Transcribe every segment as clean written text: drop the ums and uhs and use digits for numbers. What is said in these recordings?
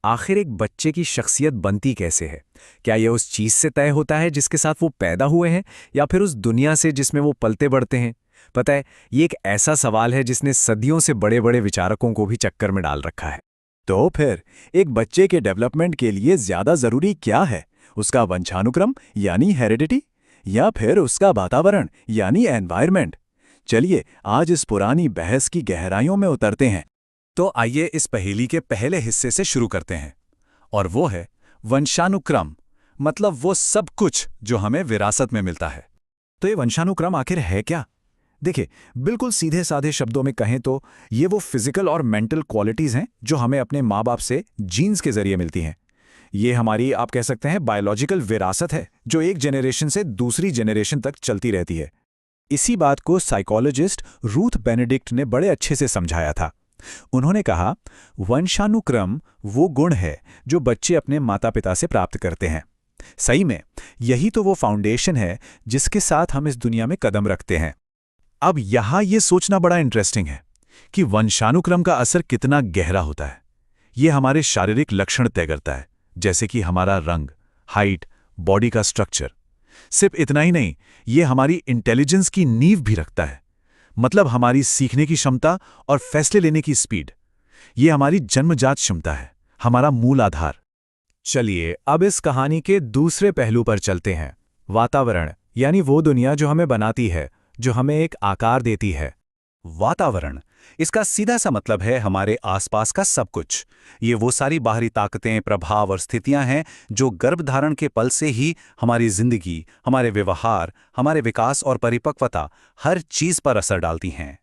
आखिर एक बच्चे की शख्सियत बनती कैसे है? क्या ये उस चीज़ से तय होता है जिसके साथ वो पैदा हुए हैं, या फिर उस दुनिया से जिसमें वो पलते बढ़ते हैं? पता है, ये एक ऐसा सवाल है जिसने सदियों से बड़े-बड़े विचारकों को भी चक्कर में डाल रखा है। तो फिर एक बच्चे के डेवलपमेंट के लिए ज्यादा जरूरी क्या है? उसका वंशानुक्रम यानी हेरिडिटी, या फिर उसका वातावरण यानी एनवायरनमेंट? चलिए आज इस पुरानी बहस की गहराइयों में उतरते हैं। तो आइए इस पहेली के पहले हिस्से से शुरू करते हैं, और वो है वंशानुक्रम, मतलब वो सब कुछ जो हमें विरासत में मिलता है। तो ये वंशानुक्रम आखिर है क्या? देखिए, बिल्कुल सीधे साधे शब्दों में कहें तो ये वो फिजिकल और मेंटल क्वालिटीज हैं जो हमें अपने माँ बाप से जीन्स के जरिए मिलती हैं। ये हमारी, आप कह सकते हैं, बायोलॉजिकल विरासत है जो एक जेनरेशन से दूसरी जेनरेशन तक चलती रहती है। इसी बात को साइकोलॉजिस्ट रूथ बेनेडिक्ट ने बड़े अच्छे से समझाया था। उन्होंने कहा, वंशानुक्रम वो गुण है जो बच्चे अपने माता पिता से प्राप्त करते हैं। सही में यही तो वो फाउंडेशन है जिसके साथ हम इस दुनिया में कदम रखते हैं। अब यहां ये सोचना बड़ा इंटरेस्टिंग है कि वंशानुक्रम का असर कितना गहरा होता है। ये हमारे शारीरिक लक्षण तय करता है, जैसे कि हमारा रंग, हाइट, बॉडी का स्ट्रक्चर। सिर्फ इतना ही नहीं, ये हमारी इंटेलिजेंस की नींव भी रखता है, मतलब हमारी सीखने की क्षमता और फैसले लेने की स्पीड। ये हमारी जन्मजात क्षमता है, हमारा मूल आधार। चलिए अब इस कहानी के दूसरे पहलू पर चलते हैं। वातावरण, यानी वो दुनिया जो हमें बनाती है, जो हमें एक आकार देती है। वातावरण, इसका सीधा सा मतलब है हमारे आसपास का सब कुछ। ये वो सारी बाहरी ताकतें, प्रभाव और स्थितियां हैं जो गर्भधारण के पल से ही हमारी जिंदगी, हमारे व्यवहार, हमारे विकास और परिपक्वता, हर चीज पर असर डालती हैं।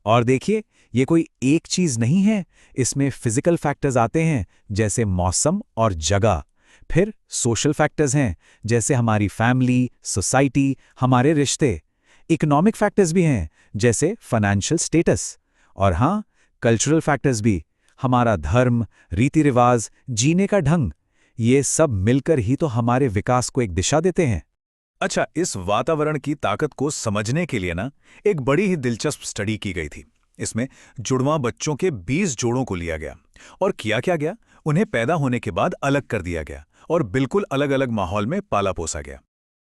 और देखिए, ये कोई एक चीज नहीं है, इसमें फिजिकल फैक्टर्स आते हैं जैसे मौसम और जगह। फिर सोशल फैक्टर्स हैं जैसे हमारी फैमिली, सोसाइटी, हमारे रिश्ते। इकोनॉमिक फैक्टर्स भी हैं जैसे फाइनेंशियल स्टेटस। और हाँ, कल्चरल फैक्टर्स भी, हमारा धर्म, रीति रिवाज, जीने का ढंग। ये सब मिलकर ही तो हमारे विकास को एक दिशा देते हैं। अच्छा, इस वातावरण की ताकत को समझने के लिए ना एक बड़ी ही दिलचस्प स्टडी की गई थी। इसमें जुड़वां बच्चों के 20 जोड़ों को लिया गया और किया क्या गया, उन्हें पैदा होने के बाद अलग कर दिया गया और बिल्कुल अलग अलग माहौल में पाला पोसा गया।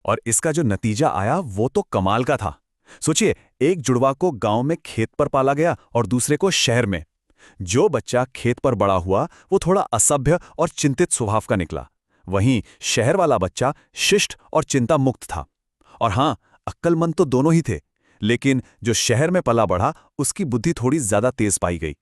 और इसका जो नतीजा आया वो तो कमाल का था। सोचिए, एक जुड़वा को गांव में खेत पर पाला गया और दूसरे को शहर में। जो बच्चा खेत पर बड़ा हुआ वो थोड़ा असभ्य और चिंतित स्वभाव का निकला, वहीं शहर वाला बच्चा शिष्ट और चिंता मुक्त था। और हां, अक्लमंद तो दोनों ही थे, लेकिन जो शहर में पला बढ़ा उसकी बुद्धि थोड़ी ज्यादा तेज पाई गई।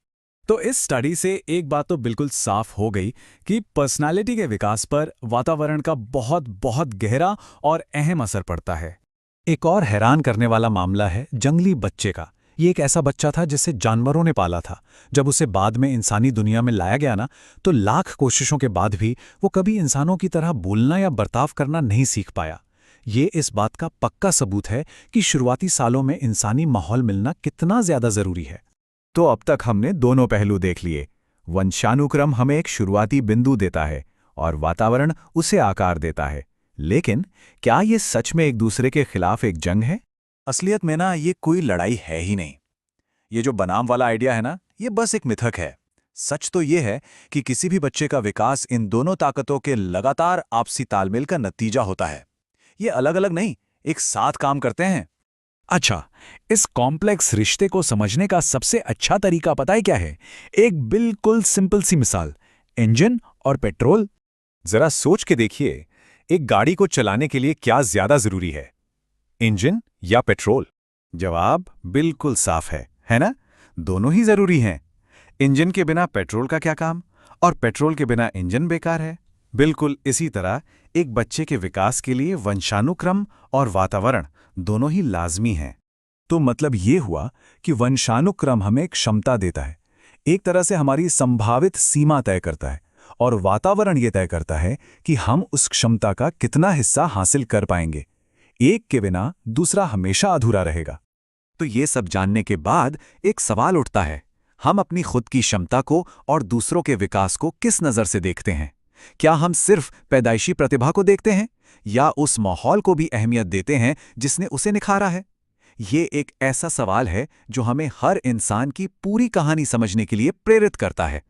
तो इस स्टडी से एक बात तो बिल्कुल साफ हो गई कि पर्सनालिटी के विकास पर वातावरण का बहुत बहुत गहरा और अहम असर पड़ता है। एक और हैरान करने वाला मामला है जंगली बच्चे का। ये एक ऐसा बच्चा था जिसे जानवरों ने पाला था। जब उसे बाद में इंसानी दुनिया में लाया गया ना, तो लाख कोशिशों के बाद भी वो कभी इंसानों की तरह बोलना या बर्ताव करना नहीं सीख पाया। ये इस बात का पक्का सबूत है कि शुरुआती सालों में इंसानी माहौल मिलना कितना ज्यादा जरूरी है। तो अब तक हमने दोनों पहलू देख लिए। वंशानुक्रम हमें एक शुरुआती बिंदु देता है और वातावरण उसे आकार देता है। लेकिन क्या ये सच में एक दूसरे के खिलाफ एक जंग है? असलियत में ना, ये कोई लड़ाई है ही नहीं। ये जो बनाम वाला आइडिया है ना, ये बस एक मिथक है। सच तो ये है कि किसी भी बच्चे का विकास इन दोनों ताकतों के लगातार आपसी तालमेल का नतीजा होता है। ये अलग अलग नहीं, एक साथ काम करते हैं। अच्छा, इस कॉम्प्लेक्स रिश्ते को समझने का सबसे अच्छा तरीका पता है क्या है? एक बिल्कुल सिंपल सी मिसाल, इंजन और पेट्रोल। जरा सोच के देखिए, एक गाड़ी को चलाने के लिए क्या ज्यादा जरूरी है, इंजन या पेट्रोल? जवाब बिल्कुल साफ है ना? दोनों ही जरूरी हैं। इंजन के बिना पेट्रोल का क्या काम, और पेट्रोल के बिना इंजन बेकार है। बिल्कुल इसी तरह एक बच्चे के विकास के लिए वंशानुक्रम और वातावरण दोनों ही लाजमी हैं। तो मतलब ये हुआ कि वंशानुक्रम हमें क्षमता देता है, एक तरह से हमारी संभावित सीमा तय करता है, और वातावरण ये तय करता है कि हम उस क्षमता का कितना हिस्सा हासिल कर पाएंगे। एक के बिना दूसरा हमेशा अधूरा रहेगा। तो ये सब जानने के बाद एक सवाल उठता है, हम अपनी खुद की क्षमता को और दूसरों के विकास को किस नज़र से देखते हैं? क्या हम सिर्फ पैदाइशी प्रतिभा को देखते हैं, या उस माहौल को भी अहमियत देते हैं जिसने उसे निखारा है? ये एक ऐसा सवाल है जो हमें हर इंसान की पूरी कहानी समझने के लिए प्रेरित करता है।